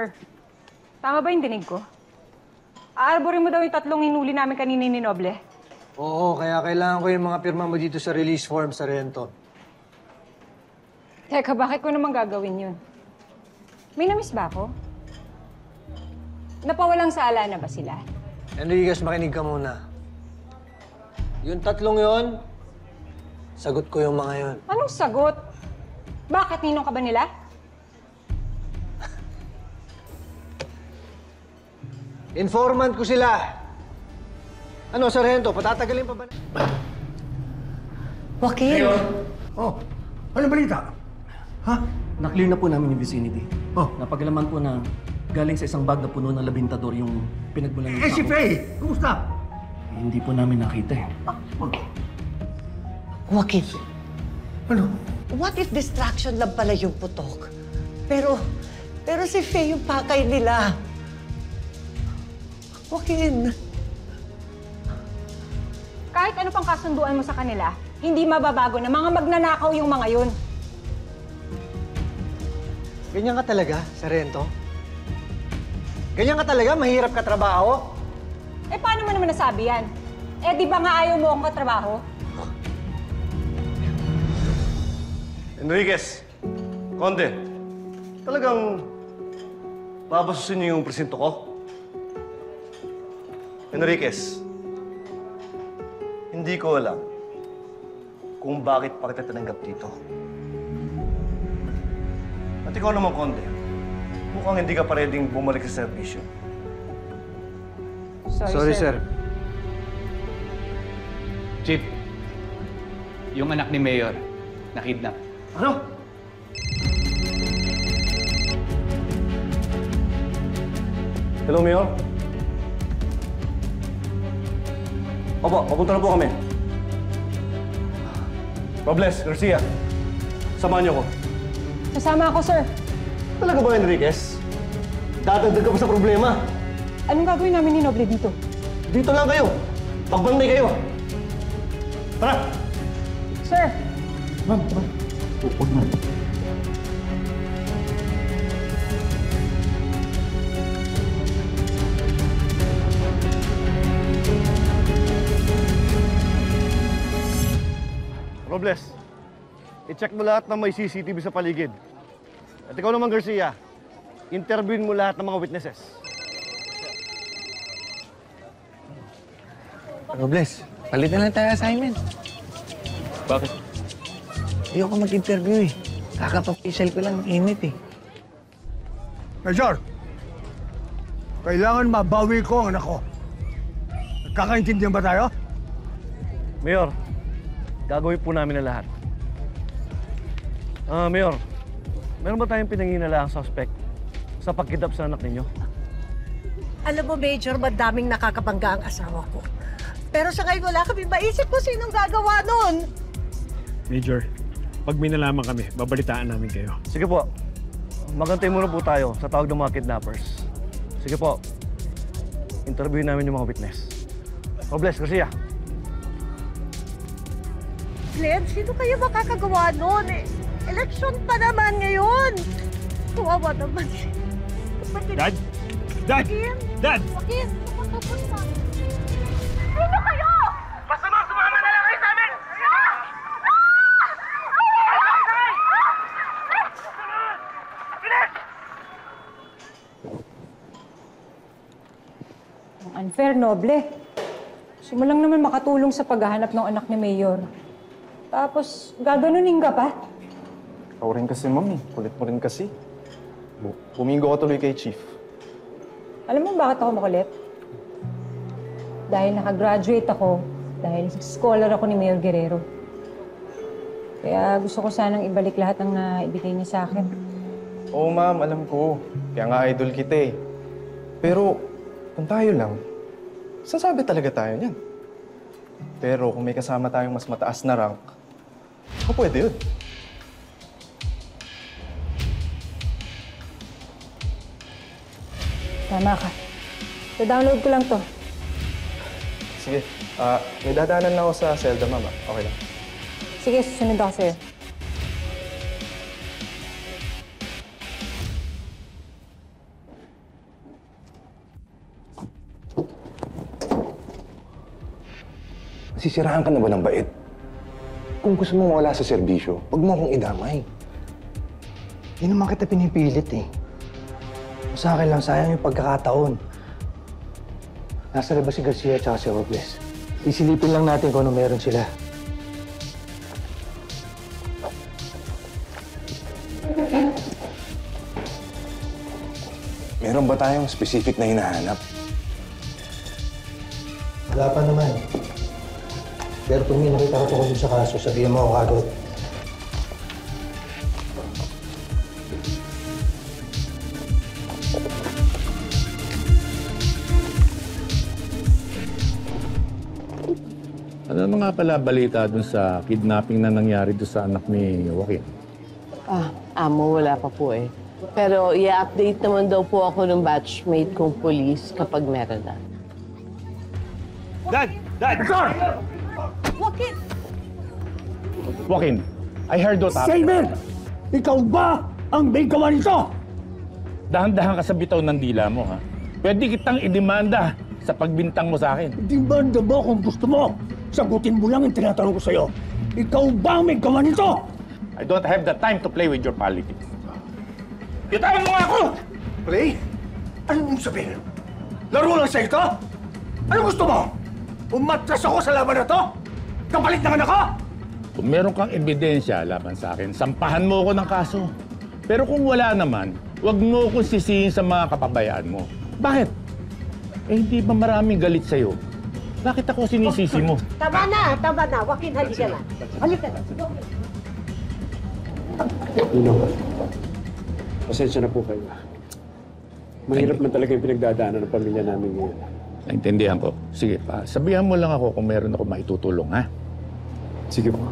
Sir, tama ba yung dinig ko? Aarborin mo daw yung 3 hinuli namin kanina ni Noble. Oo, kaya kailangan ko yung mga pirma mo dito sa release form, Sargento. Teka, bakit ko naman gagawin yun? May namiss ba ako? Napawalang sala na ba sila? Enriquez, makinig ka muna. Yung 3 yon, sagot ko yung mga yon. Anong sagot? Bakit? Ninong ka ba nila? Informant ko sila. Ano, Sargento, patatagalin pa ba na? Joaquin! Oh, ano balita? Ha? Na-clear na po namin yung vicinity. Oh. Napagalaman po na galing sa isang bag na puno ng labintador yung pinagmulan Eh, si Faye! Kumusta? Hindi po namin nakita eh. Joaquin, Ano? what if distraction lang pala yung putok? Pero si Faye yung pakay nila. Joaquin, Kahit ano pang kasunduan mo sa kanila, hindi mababago na mga magnanakaw yung mga yun. Ganyan ka talaga, Sargento? Ganyan ka talaga? Mahirap ka trabaho? Eh, paano mo naman nasabi yan? Eh, di ba nga ayaw mo akong katrabaho? Enriquez, Conde, talagang babasusin niyo yung presinto ko? Enriquez, hindi ko alam kung bakit pa kita tinanggap dito. At ikaw naman, Conde, mukhang hindi ka pa readyng bumalik sa serbisyo. Sorry, sir. Chief, yung anak ni Mayor, nakidnap. Ano? Hello, Mayor? Opo, papunta na po kami. Robles, Garcia, samahan niyo ko. Kasama ako, sir. Talaga ba, Enriquez? Dadagdag ka pa sa problema. Anong gagawin namin ni Noble dito? Dito lang kayo. Pagbantay kayo. Tara! Sir, Robles, i-check mo lahat ng may CCTV sa paligid. At ikaw naman, Garcia, interviewin mo lahat ng mga witnesses. Robles, palitan lang tayo assignment. Bakit? Ayoko mag-interview eh. Kakapapisal ko lang, init eh. Major, kailangan mabawi ko ang anak ko. Nagkakaintindihan ba tayo? Mayor, gagawin po namin ang lahat. Mayor, meron ba tayong pinanginalaang suspect sa pagkidnap sa anak ninyo? alam mo, Major, madaming nakakabangga ang asawa ko. Pero sa ngayon, wala kami maisip kung sinong gagawa nun. Major, pag may nalaman kami, babalitaan namin kayo. Sige po, magantay muna po tayo sa tawag ng mga kidnappers. Sige po, interviewin namin yung mga witness. Robles, Garcia. Glenn, sino kayo makakagawa nun? Eleksyon pa naman ngayon. Kawawa naman. Dad? Dad! Joaquin? Dad! Joaquin, kapatapos na. Sino kayo? Basta ma'am, sumama na lang kayo sa amin! Bilis! ang unfair, Noble. Gusto mo lang naman makatulong sa paghahanap ng anak ni Mayor. Tapos, gaganunin ka pa? Ikaw rin kasi, ma'am. Kulit mo rin kasi. Pumingo ka tuloy kay Chief. Alam mo bakit ako makulit? Dahil nakagraduate ako, dahil scholar ako ni Mayor Guerrero. Kaya gusto ko sanang ibalik lahat ng naibigay niya sa akin. Oo, ma'am. Alam ko. Kaya nga idol kita eh. Pero, kung tayo lang, sasabi talaga tayo niyan. Pero kung may kasama tayong mas mataas na rank, pwede yun. Tama ka. So, download ko lang to. Sige. May dadaanan lang ako sa Zelda, ma'am. Okay lang. Sige, susunod ako sa'yo. Nasisiraan ka na ba ng bait? Kung gusto mo mawala sa serbisyo, huwag mo akong idamay. Hindi naman kita pinipilit eh. Sa akin lang, sayang yung pagkakataon. Nasa labas si Garcia at si Robles. Isilipin lang natin kung ano meron sila. Meron ba tayong specific na hinahanap? Wala pa naman. Pero kung may nakita ka tungkol sa kaso, sabihin mo ako agad. Ano nga pala balita dun sa kidnapping na nangyari doon sa anak ni Joaquin? Amo, wala pa po eh. Pero i-update naman daw po ako ng batchmate kong police kapag meron na. Dad! Dad! Sir! Joaquin! Joaquin, I heard what happened. Saber! Ikaw ba ang may gawa nito? Dahan-dahan ka sa bitaw ng dila mo, ha? Pwede kitang idemanda sa pagbintang mo sa akin. Demanda mo kung gusto mo. Sagutin mo lang ang tinatanong ko sa'yo. Ikaw ba ang may gawa nito? I don't have the time to play with your politics. Bitawan mo nga ako! Ray, ano mong sabihin? Laro lang sa ito? Ano gusto mo? Umatras ako sa laban na to? Kapalit ng anak ko? Kung meron kang ebidensya laban sa akin, sampahan mo ako ng kaso. Pero kung wala naman, huwag mo akong sisihin sa mga kapabayaan mo. Bakit? Eh, hindi ba maraming galit sa'yo? Bakit ako sinisisi mo? Tama na! Joaquin, halika na. Halika na. Pasensya na po kayo. Mahirap man talaga yung pinagdadaanan ng pamilya namin ngayon. Naintindihan ko. Sige, sabihan mo lang ako kung meron ako maitutulong, ha? Sige po.